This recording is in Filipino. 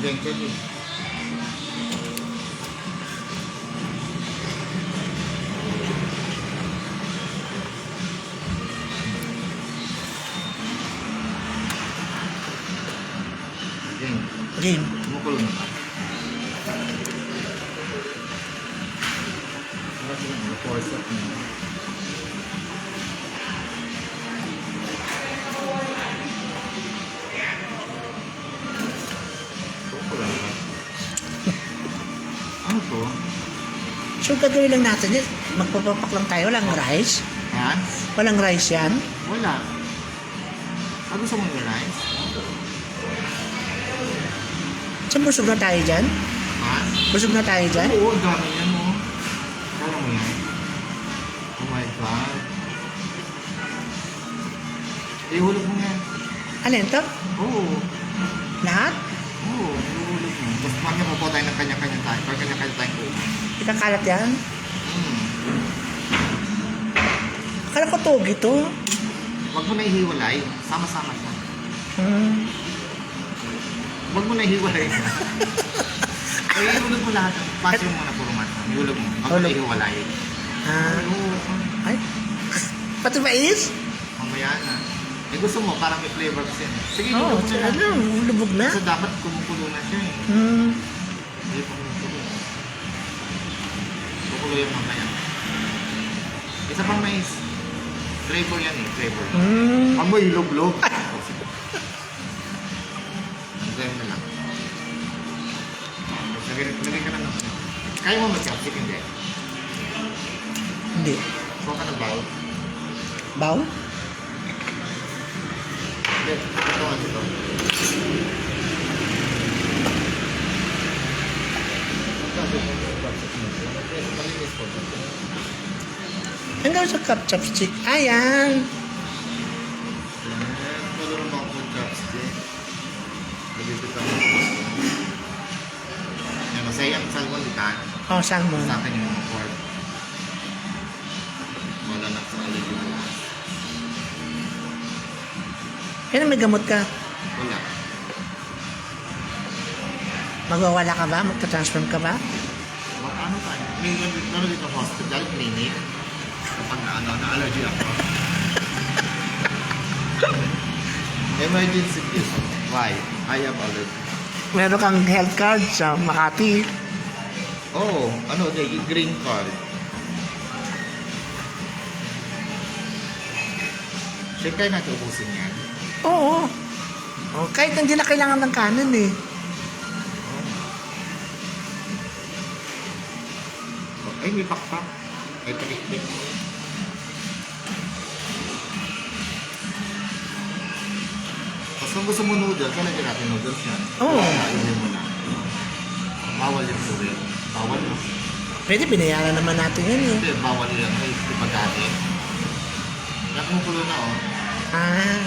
Jeng-jeng eh. Jeng, Game. kumukulo na ba? Parang sila mag-force up na. Kumukulo na ba? Ano to? So, gagawin lang natin yan. Magpapapak lang tayo. Walang rice. Yan? Walang rice yan. Wala. Ah, gusto mong i-rice? So, busog na tayo dyan? Ha? Busog na tayo dyan? Oo, ang dami yan mo. Kala mo yan? Oh my God. Ihulog mo yan. Alin to? Oo. Lahat? Oo, ihulog mo. Tapos mamaya po tayo ng kanya-kanya tayo. Pag kanya-kanya tayong kuha. Ikakalat yan? Hmm. Akala ko togi to. Huwag mo na ihiwalay. Sama-sama siya. Huwag mo na ihiwalay. Ay, ihulog mo lahat. Pass mo muna puro mata. Ihulog mo. Huwag mo na ihiwalay. Ah, Oo. ay. Pati mais? Mamaya na. Eh gusto mo, parang may flavor kasi. Sige, Oo, ihulog mo na lang. lubog na. Kasi dapat kumukulo na siya eh. Hindi pa kumukulo. Kukulo yung mamaya. Isa pang mais. Flavor yan eh, flavor. Pag mo ilog-log. Hanggang na lang. Lagay ka na lang. Kaya mo mag-chopstick, hindi? Hindi. Kuha ka ng bowl. Baw? Hindi, ito ang ito. Malinis po. Hanggang sa cup chopstick. Ayan. Marunong ako mag-chopstick. Nabibitaw ako. Yan, masaya ang salmon dito. Oh, salmon. Sa akin yung pork. Wala na sa alipin mo. Kaya may gamot ka. Wala. Magwawala ka ba? Magta-transform ka ba? Ano tayo? May ano dito hospital, clinic. Kapag na-allergy ako. Emergency kit. Why? I have allergy. Meron kang health card sa Makati. Oh, ano, green card. Check tayo natin ubusin yan. Oo. Oh, kahit hindi na kailangan ng kanin eh. Ay, may pakpak. Ay, palikpik. Tapos kung gusto mo noodles, kalagyan natin noodles yan. Oo. Kainin mo na. Bawal yung suwi. Bawal no? Pwede, binayaran naman natin yun eh. Hindi, bawal yan. Ay, di ba dati? Kaya kumukulo na oh. Ah,